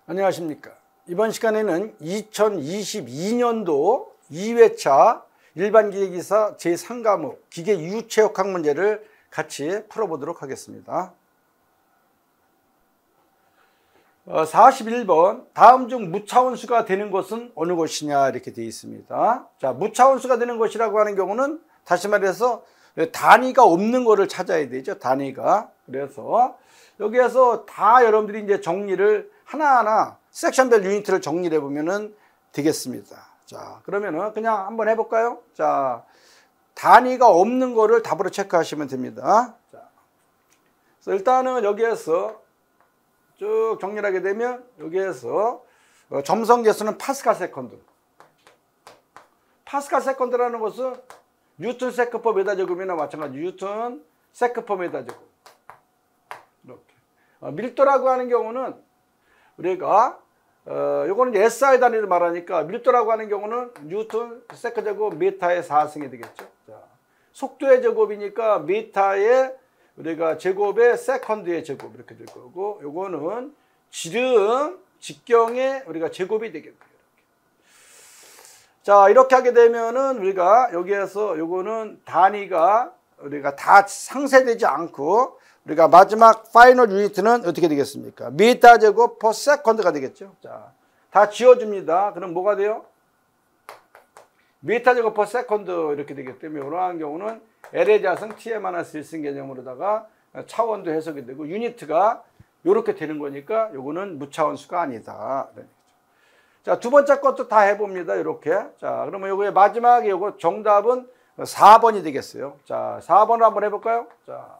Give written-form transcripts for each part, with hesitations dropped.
안녕하십니까. 이번 시간에는 2022년도 2회차 일반기계기사 제3과목 기계 유체역학 문제를 같이 풀어보도록 하겠습니다. 41번 다음 중 무차원수가 되는 것은 어느 것이냐 이렇게 되어 있습니다. 자, 무차원수가 되는 것이라고 하는 경우는 다시 말해서 단위가 없는 거를 찾아야 되죠. 단위가. 그래서 여기에서 다 여러분들이 이제 정리를 하나하나 섹션별 유니트를 정리를 해보면 되겠습니다. 자, 그러면은 그냥 한번 해볼까요? 자, 단위가 없는 거를 답으로 체크하시면 됩니다. 자, 그래서 일단은 여기에서 쭉 정리를 하게 되면 여기에서 점성 개수는 파스칼 세컨드. 파스칼 세컨드라는 것은 뉴턴 세컨 메다 제곱이나 마찬가지 뉴턴 세컨 메다 제곱. 이렇게. 밀도라고 하는 경우는 우리가 요거는 SI 단위를 말하니까 밀도라고 하는 경우는 뉴턴 세컨 제곱 미터의 4승이 되겠죠. 자, 속도의 제곱이니까 미터의 우리가 제곱의 세컨드의 제곱 이렇게 될 거고, 요거는 지름 직경의 우리가 제곱이 되겠고요. 자, 이렇게 하게 되면은 우리가 여기에서 요거는 단위가 우리가 다 상쇄되지 않고 우리가 마지막 파이널 유니트는 어떻게 되겠습니까? 미터 제곱 퍼 세컨드가 되겠죠. 자, 다 지워줍니다. 그럼 뭐가 돼요? 미터 제곱 퍼 세컨드 이렇게 되기 때문에 이러한 경우는 L의 자승 T의-1승 개념으로다가 차원도 해석이 되고 유니트가 이렇게 되는 거니까 요거는 무차원수가 아니다. 자, 두 번째 것도 다 해봅니다. 이렇게. 자, 그러면 요거의 마지막에 요거 정답은 4번이 되겠어요. 자, 4번을 한번 해볼까요? 자,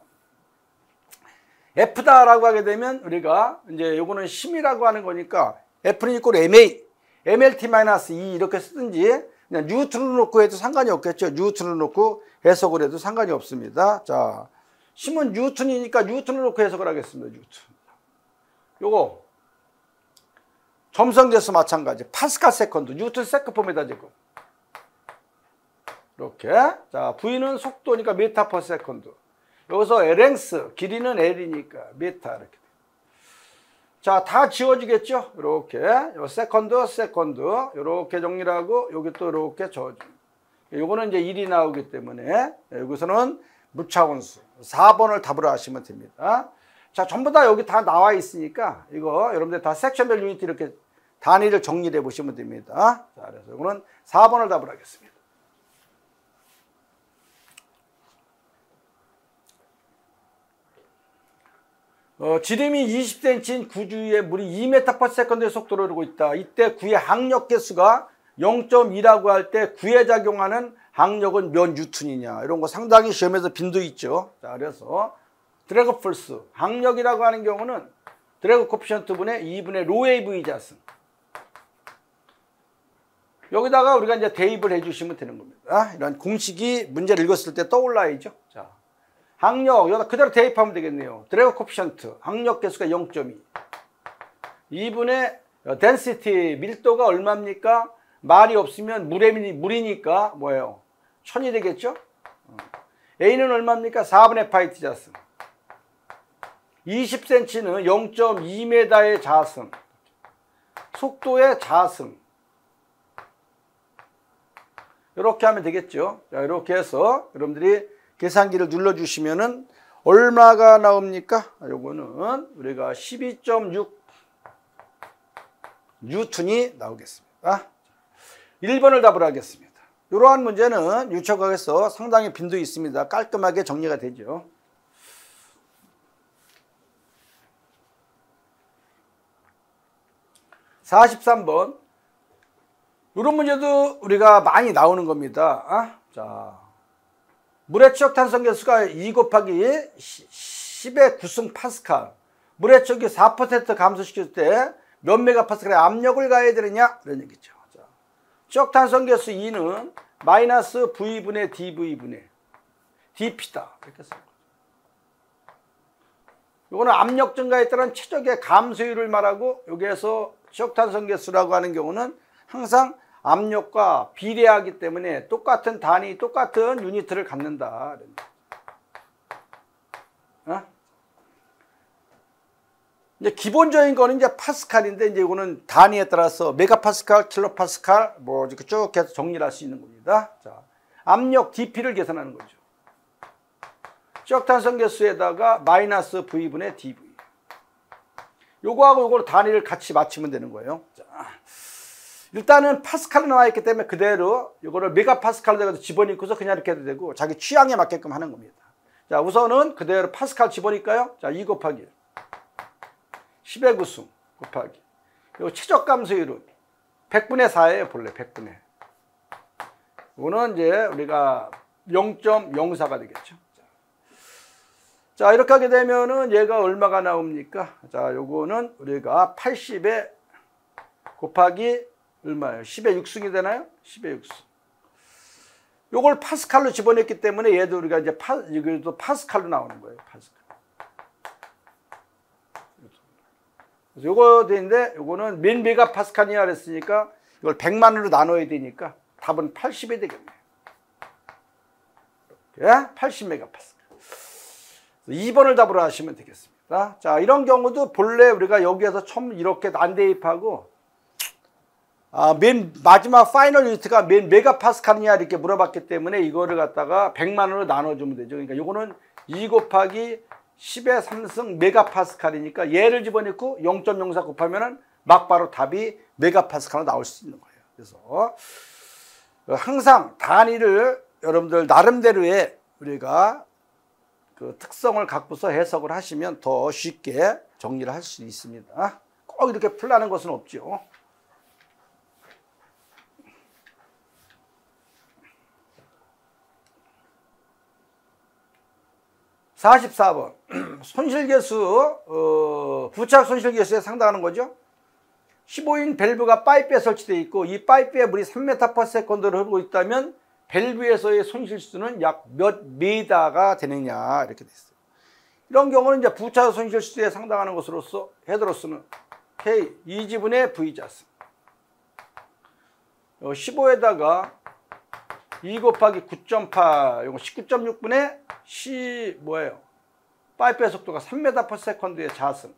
F다라고 하게 되면 우리가 이제 요거는 심이라고 하는 거니까 F는 이꼴 MA, MLT-2 이렇게 쓰든지 그냥 뉴트론을 놓고 해도 상관이 없겠죠. 뉴트론을 놓고 해석을 해도 상관이 없습니다. 자, 심은 뉴턴이니까 뉴턴을 놓고 해석을 하겠습니다. 뉴턴. 요거 점성계수 마찬가지. 파스칼 세컨드, 뉴턴 세컨 메다 제곱. 이렇게. 자, V는 속도니까 미터 퍼 세컨드. 여기서 랭스, 길이는 L이니까 미터 이렇게. 자, 다 지워지겠죠? 이렇게. 요 세컨드, 이렇게 정리를 하고, 여기 또 이렇게 저어줍니다. 요거는 이제 1이 나오기 때문에, 여기서는 무차원수. 4번을 답으로 하시면 됩니다. 자, 전부 다 여기 다 나와 있으니까, 이거 여러분들 다 섹션별 유니트 이렇게 단위를 정리해 보시면 됩니다. 자, 그래서 이거는 4번을 답을 하겠습니다. 지름이 20cm인 구주위에 물이 2m/s의 속도로 흐르고 있다. 이때 구의 항력 개수가 0.2라고 할 때 구에 작용하는 항력은 몇 뉴턴이냐. 이런 거 상당히 시험에서 빈도 있죠. 자, 그래서 드래그 폴스, 항력이라고 하는 경우는 드래그 코피션트 분의 2분의 로에이 V 자승. 여기다가 우리가 이제 대입을 해주시면 되는 겁니다. 이런 공식이 문제를 읽었을 때 떠올라야죠. 자, 항력, 여기다 그대로 대입하면 되겠네요. 드래그 코피션트, 항력 개수가 0.2. 2분의 덴시티, 밀도가 얼마입니까? 말이 없으면 물이니까 뭐예요? 1000이 되겠죠? A는 얼마입니까? 4분의 파이트 자승. 20cm는 0.2m의 자승. 속도의 자승. 이렇게 하면 되겠죠? 자, 이렇게 해서 여러분들이 계산기를 눌러주시면은 얼마가 나옵니까? 요거는 우리가 12.6 뉴턴이 나오겠습니다. 1번을 답을 하겠습니다. 이러한 문제는 유체역학에서 상당히 빈도 있습니다. 깔끔하게 정리가 되죠. 43번. 이런 문제도 우리가 많이 나오는 겁니다. 자, 물의 치역 탄성 개수가 2 곱하기 10의 9승 파스칼. 물의 치역이 4% 감소시킬 때 몇 메가파스칼의 압력을 가해야 되느냐? 그런 얘기죠. 자, 치역 탄성 개수 2는 마이너스 V분의 DV분의 DP다. 이렇게 씁니다. 이거는 압력 증가에 따른 최적의 감소율을 말하고, 여기에서 치역 탄성 개수라고 하는 경우는 항상 압력과 비례하기 때문에 똑같은 단위, 똑같은 유니트를 갖는다. 이제 기본적인 거는 이제 파스칼인데 이제 이거는 단위에 따라서 메가파스칼, 킬로파스칼 뭐 이렇게 쭉 해서 정리를 할 수 있는 겁니다. 자, 압력 DP를 계산하는 거죠. 지역탄성계수에다가 마이너스 V분의 dV. 요거하고 요거 단위를 같이 맞추면 되는 거예요. 자, 일단은 파스칼로 나와 있기 때문에 그대로 요거를 메가파스칼로 집어넣고서 그냥 이렇게 해도 되고 자기 취향에 맞게끔 하는 겁니다. 자, 우선은 그대로 파스칼 집어넣을까요? 자, 2 곱하기 10의 9승 곱하기 요 최적감수율은 100분의 4예요. 본래 100분의. 이거는 이제 우리가 0.04가 되겠죠. 자, 이렇게 하게 되면은 얘가 얼마가 나옵니까? 자, 요거는 우리가 80에 곱하기 얼마예요? 10의 6승이 되나요? 10의 6승. 요걸 파스칼로 집어넣기 때문에 얘도 우리가 이제 이것도 파스칼로 나오는 거예요. 파스칼. 그래서 요거 되는데 요거는 몇 메가 파스칼이냐 그랬으니까 이걸 100만으로 나눠야 되니까 답은 80이 되겠네요. 이렇게 80메가 파스칼. 2번을 답으로 하시면 되겠습니다. 자, 이런 경우도 본래 우리가 여기에서 처음 이렇게 안 대입하고 맨 마지막 파이널 유니트가 몇 메가파스칼이냐 이렇게 물어봤기 때문에 이거를 갖다가 100만으로 나눠주면 되죠. 그러니까 이거는 2 곱하기 10의 3승 메가파스칼이니까 얘를 집어넣고 0.04 곱하면은 막바로 답이 메가파스칼로 나올 수 있는 거예요. 그래서 항상 단위를 여러분들 나름대로의 우리가 그 특성을 갖고서 해석을 하시면 더 쉽게 정리를 할 수 있습니다. 꼭 이렇게 풀라는 것은 없죠. (44번) 손실계수 부착 손실계수에 상당하는 거죠. 15인 밸브가 파이프에 설치되어 있고 이 파이프에 물이 3m/s를 흐르고 있다면 밸브에서의 손실수는 약 몇 미터가 되느냐 이렇게 됐어요. 이런 경우는 이제 부착 손실수에 상당하는 것으로서 헤드로스는 K 2지분의 V자승 15에다가 2 곱하기 9.8 이거 19.6분의 C 뭐예요? 파이프의 속도가 3m/s의 자승.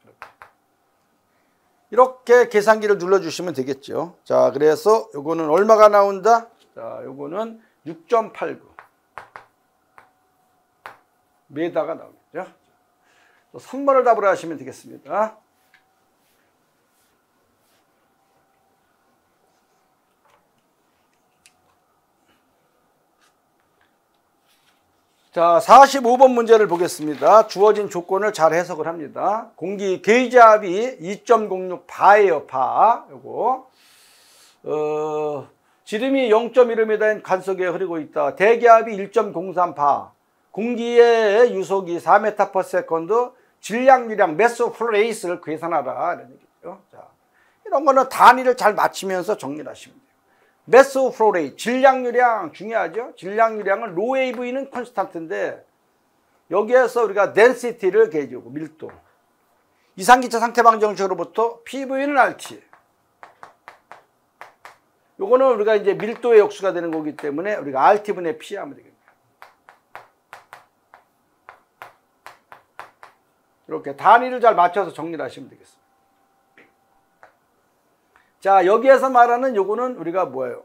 이렇게 계산기를 눌러주시면 되겠죠. 자, 그래서 요거는 얼마가 나온다? 자, 요거는 6.89 메다가 나오겠죠. 3번을 답으로 하시면 되겠습니다. 자, 45번 문제를 보겠습니다. 주어진 조건을 잘 해석을 합니다. 공기 게이지압이 2.06 바예요, 바. 요거. 지름이 0.1m인 간속에 흐르고 있다. 대기압이 1.03 바. 공기의 유속이 4m/s. 질량유량 매스 플로 레이스를 계산하라. 이런 얘기죠. 자, 이런 거는 단위를 잘 맞추면서 정리를 하시면 돼요. 매스 플로 레이스, 질량유량 중요하죠. 질량유량은 로 AV는 콘스탄트인데 여기에서 우리가 덴시티를 계주고 밀도. 이상기차 상태방정식으로부터 PV는 RT. 요거는 우리가 이제 밀도의 역수가 되는 거기 때문에 우리가 RT분의 P 하면 되겠네요. 이렇게 단위를 잘 맞춰서 정리를 하시면 되겠습니다. 자, 여기에서 말하는 요거는 우리가 뭐예요?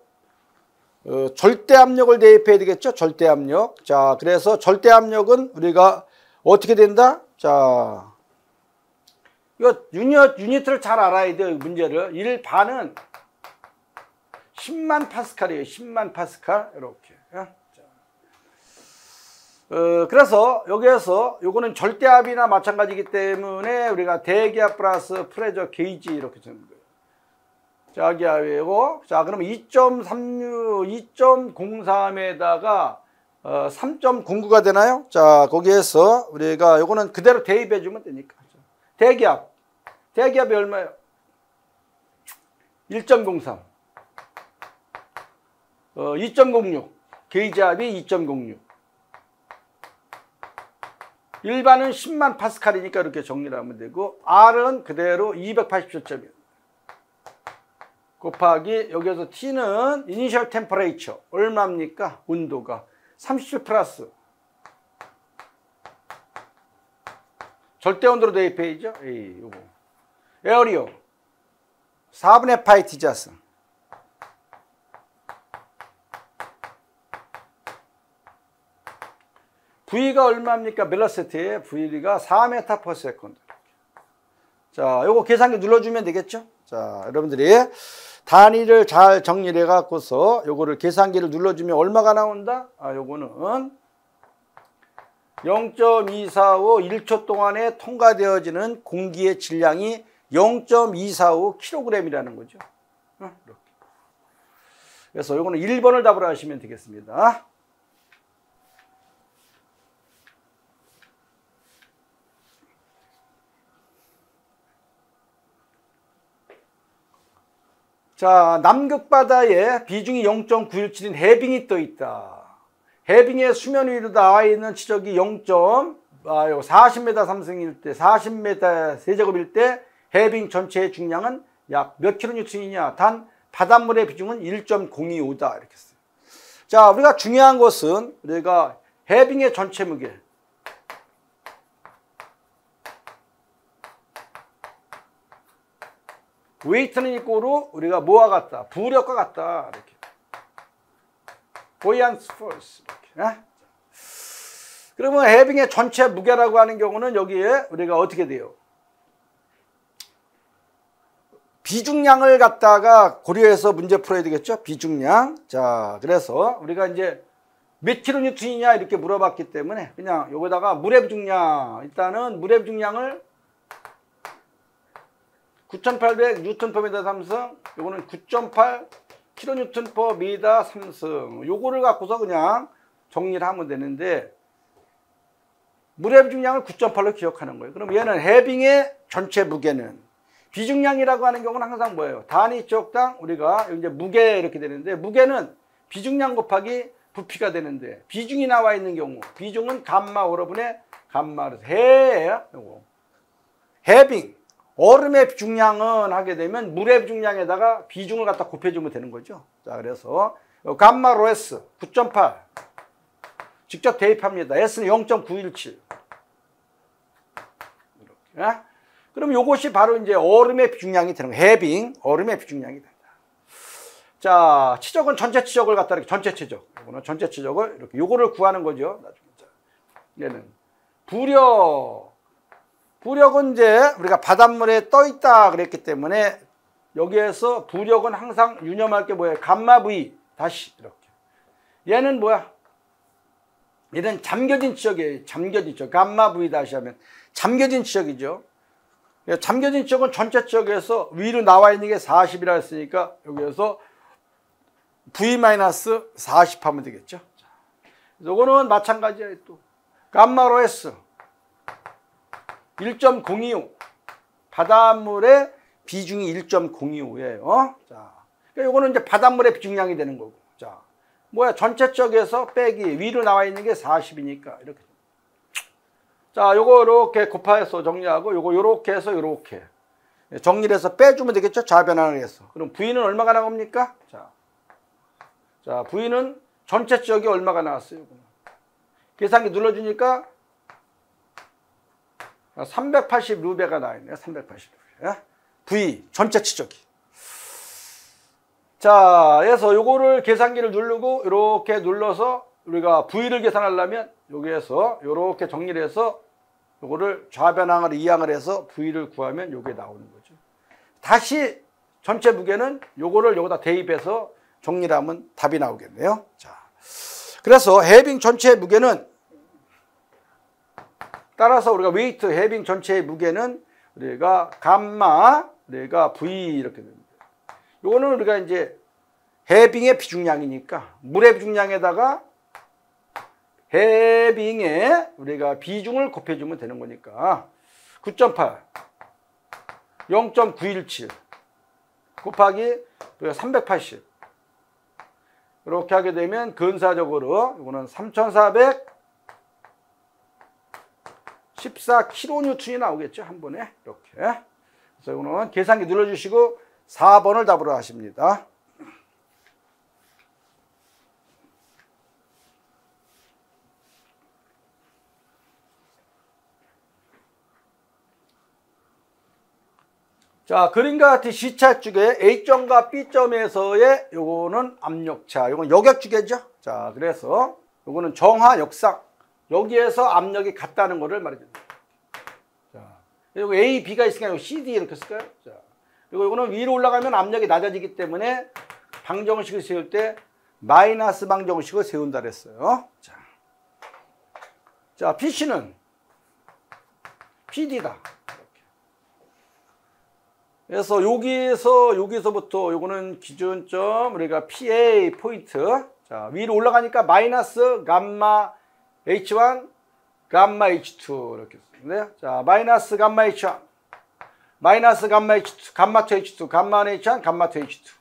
절대압력을 대입해야 되겠죠? 절대압력. 자, 그래서 절대압력은 우리가 어떻게 된다? 자, 이거 유니트를 잘 알아야 돼요. 문제를. 1반은 10만 파스칼이에요. 10만 파스칼. 이렇게. 그래서 여기에서 요거는 절대압이나 마찬가지이기 때문에 우리가 대기압 플러스 프레저 게이지 이렇게 쓰는 거예요. 자, 기압이고, 자, 그러면 2.03에다가 3.09가 되나요? 자, 거기에서 우리가 요거는 그대로 대입해 주면 되니까. 대기압이 얼마예요? 1.03. 2.06. 게이지압이 2.06. 일반은 10만 파스칼이니까 이렇게 정리를 하면 되고, R은 그대로 287.1. 곱하기 여기에서 T는 이니셜 템퍼레이처 얼마입니까? 온도가 37 플러스 절대 온도로 대입해야죠. 요거 에어리어 4분의 파이 T자스. V가 얼마입니까? 벨로시티의 V가 4m/s. 자, 요거 계산기 눌러주면 되겠죠? 자, 여러분들이 단위를 잘 정리를 해갖고서 요거를 계산기를 눌러주면 얼마가 나온다? 요거는 0.245 1초 동안에 통과되어지는 공기의 질량이 0.245kg이라는 거죠. 이렇게. 그래서 요거는 1번을 답으로 하시면 되겠습니다. 자, 남극바다에 비중이 0.917인 해빙이 떠 있다. 해빙의 수면 위로 나와 있는 지적이 40m 삼승일 때, 40m 세제곱일 때 해빙 전체의 중량은 약 몇 킬로뉴턴이냐? 단 바닷물의 비중은 1.025다. 이렇게 써요. 자, 우리가 중요한 것은 우리가 해빙의 전체 무게. 웨이트는 이꼬로 우리가 뭐와 같다? 부력과 같다. 이렇게. 보이안스 포스. 이렇게. 그러면 해빙의 전체 무게라고 하는 경우는 여기에 우리가 어떻게 돼요? 비중량을 갖다가 고려해서 문제 풀어야 되겠죠? 비중량. 자, 그래서 우리가 이제 몇 킬로뉴턴이냐 이렇게 물어봤기 때문에 그냥 여기다가 물의 비중량. 일단은 물의 비중량을 9,800 뉴턴 퍼 미터 3승, 요거는 9.8 킬로뉴턴 퍼 미터 3승. 요거를 갖고서 그냥 정리를 하면 되는데 물의 비중량을 9.8로 기억하는 거예요. 그럼 얘는 해빙의 전체 무게는 비중량이라고 하는 경우는 항상 뭐예요? 단위 지역당 우리가 이제 무게 이렇게 되는데 무게는 비중량 곱하기 부피가 되는데 비중이 나와 있는 경우 비중은 감마 오러분의 감마를 해빙 얼음의 비중량은 하게 되면 물의 비중량에다가 비중을 갖다 곱해주면 되는 거죠. 자, 그래서 감마 로 S 9.8 직접 대입합니다. S는 0.917 이렇게. 그럼 이것이 바로 이제 얼음의 비중량이 되는 거예요. 해빙 얼음의 비중량이 된다. 자, 치적은 전체 치적을 갖다 이렇게 전체 치적. 이거는 전체 치적을 이렇게 요거를 구하는 거죠. 나중에. 얘는 부력은 이제 우리가 바닷물에 떠 있다 그랬기 때문에 여기에서 부력은 항상 유념할 게 뭐예요? 감마 V 다시 이렇게. 얘는 뭐야? 얘는 잠겨진 지적이에요. 잠겨진 지적. 감마 V 다시 하면 잠겨진 지적이죠. 잠겨진 지적은 전체 지적에서 위로 나와 있는 게 40이라 했으니까 여기에서 V-40 하면 되겠죠. 요거는 마찬가지예요. 또 감마로 S 1.025 바닷물의 비중이 1.025예요. 자, 그러니까 요거는 이제 바닷물의 비중량이 되는 거고. 자, 뭐야? 전체 쪽에서 빼기 위로 나와 있는 게 40이니까 이렇게. 자, 요거 이렇게 곱해서 정리하고 요거 요렇게 해서 요렇게 정리를 해서 빼주면 되겠죠? 좌변환을 해서. 그럼 V는 얼마가 나옵니까? 자, V는 전체 지역이 얼마가 나왔어요? 계산기 눌러주니까 380 루베가 나와있네요. 380 루베. V 전체 치적이. 자, 그래서 요거를 계산기를 누르고 이렇게 눌러서 우리가 V를 계산하려면 여기에서 이렇게 정리를 해서 요거를 좌변항을 이항을 해서 V를 구하면 요게 나오는 거죠. 다시 전체 무게는 요거를 여기다 대입해서 정리를 하면 답이 나오겠네요. 자, 그래서 해빙 전체 무게는 따라서 우리가 웨이트 해빙 전체의 무게는 우리가 감마 우리가 V 이렇게 됩니다. 요거는 우리가 이제 해빙의 비중량이니까 물의 비중량에다가 해빙의 우리가 비중을 곱해주면 되는 거니까 9.8 0.917 곱하기 380 이렇게 하게 되면 근사적으로 이거는 3,414kN이 나오겠죠. 한 번에 이렇게. 그래서 이거는 계산기 눌러주시고 4번을 답으로 하십니다. 자, 그림과 같이 C차축의 A점과 B점에서의 요거는 압력차, 요건 역역주계죠. 자, 그래서 요거는 정화 역상, 여기에서 압력이 같다는 거를 말해줍니다. 자, 그리고 A, B가 있으니까 요거 C, D 이렇게 쓸까요? 자, 그리고 요거는 위로 올라가면 압력이 낮아지기 때문에 방정식을 세울 때 마이너스 방정식을 세운다 그랬어요. 자, PC는 PD다. 그래서 여기서부터 요거는 기준점 우리가 PA 포인트. 자, 위로 올라가니까 마이너스 감마 H1 감마 H2 이렇게 쓰는데요. 자, 마이너스 감마 H1 마이너스 감마 H2 감마 투 H2 감마 H1 감마 투 H2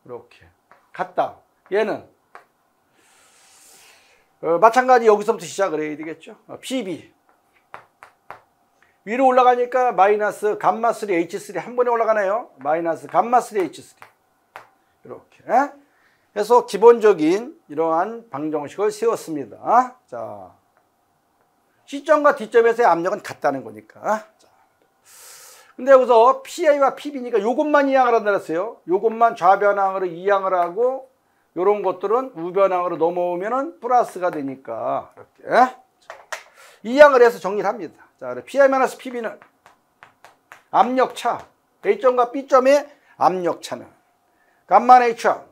이렇게 같다. 얘는 마찬가지 여기서부터 시작을 해야 되겠죠. PB 위로 올라가니까 마이너스 감마 3 H3 한 번에 올라가나요? 마이너스 감마 3 H3 이렇게 해서 기본적인 이러한 방정식을 세웠습니다. 자, C점과 D점에서의 압력은 같다는 거니까. 자, 근데 여기서 PA와 PB니까 요것만 이항을 한다 그랬어요. 요것만 좌변항으로 이항을 하고 요런 것들은 우변항으로 넘어오면은 플러스가 되니까 이렇게 이항을 해서 정리를 합니다. 자, PI-PB는 압력차, A점과 B점의 압력차는 감마 H1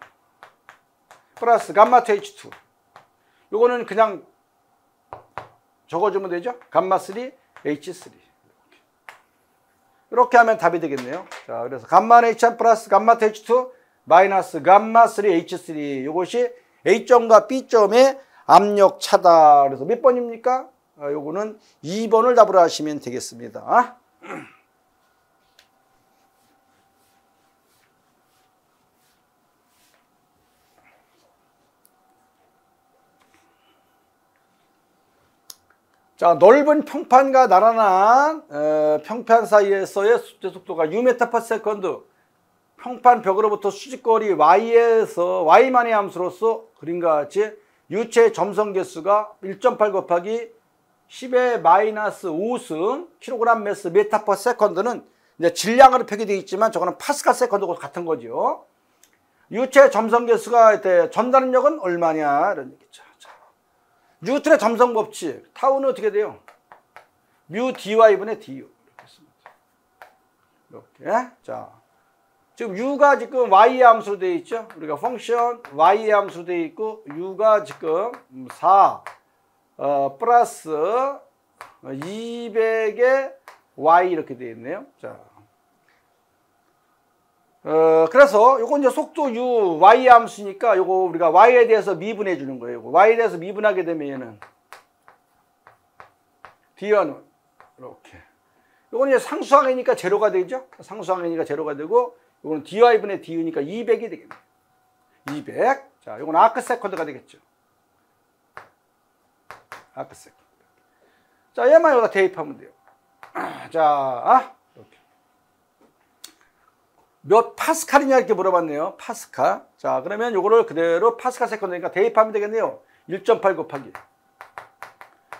플러스 감마 2 H2 요거는 그냥 적어주면 되죠. 감마 3 H3 이렇게 하면 답이 되겠네요. 자, 그래서 감마 H1 플러스 감마 2 H2 마이너스 감마 3 H3 이것이 A점과 B점의 압력차다. 그래서 몇 번입니까? 요거는 2번을 답으로 하시면 되겠습니다. 자, 넓은 평판과 나란한 평판 사이에서의 수체 속도가 u/s. 평판 벽으로부터 수직거리 y에서 y만의 함수로서 그림과 같이 유체 점성 개수가 1.8 곱하기 10의 마이너스 5승 킬로그램 매스 메타/세컨드는 이제 질량으로 표기되어 있지만 저거는 파스칼 세컨드하고 같은 거죠. 유체 점성 개수가 전달력은 얼마냐 이런 얘기죠. 자, 뉴턴의 점성 법칙 타우는 어떻게 돼요? 뮤 dy분의 du 이렇게 씁니다. 이렇게. 자, 지금 u가 지금 y의 함수로 되어 있죠. 우리가 펑션 y의 함수로 되어 있고 u가 지금 4 플러스 200의 y 이렇게 되어 있네요. 자, 그래서 요거 이제 속도 u y 함수니까 요거 우리가 y에 대해서 미분해 주는 거예요. 요거 y에 대해서 미분하게 되면 얘는 d는 이렇게. 요건 이제 상수항이니까 제로가 되죠. 상수항이니까 제로가 되고 요거는 dy분의 du니까 200이 되겠네요. 200. 자, 요건 아크 세컨드가 되겠죠. 아크 세컨드. 자, 얘만 여기다 대입하면 돼요. 자, 이렇게. 몇 파스칼이냐 이렇게 물어봤네요. 파스칼. 자, 그러면 요거를 그대로 파스칼 세컨드니까 대입하면 되겠네요. 1.8 곱하기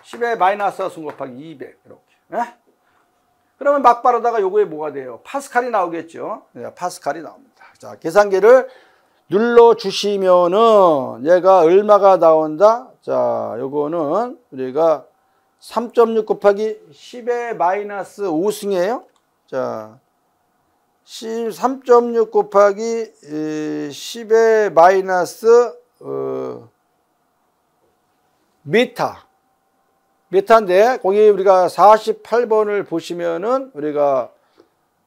10의 마이너스 승 곱하기 200 이렇게. 그러면 막바로다가 요거에 뭐가 돼요? 파스칼이 나오겠죠. 네, 파스칼이 나옵니다. 자, 계산기를 눌러 주시면은 얘가 얼마가 나온다? 자, 요거는 우리가 3.6 곱하기 10의 마이너스 5승이에요. 자, 3.6 곱하기 10의 마이너스 메타인데 거기 우리가 48번을 보시면은 우리가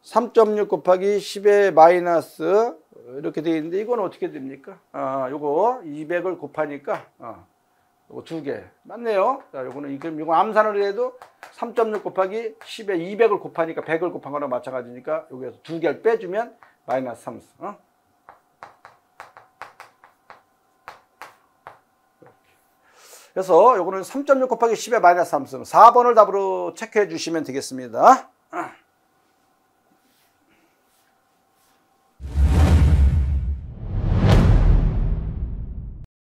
3.6 곱하기 10의 마이너스 이렇게 되어 있는데 이건 어떻게 됩니까? 요거 200을 곱하니까 요거 두 개 맞네요. 자, 요거는 이거 암산을 해도 3.6 곱하기 10에 200을 곱하니까 100을 곱한 거랑 마찬가지니까 여기에서 두 개를 빼주면 마이너스 3. 그래서 요거는 3.6 곱하기 10에 마이너스 3승 4번을 답으로 체크해 주시면 되겠습니다.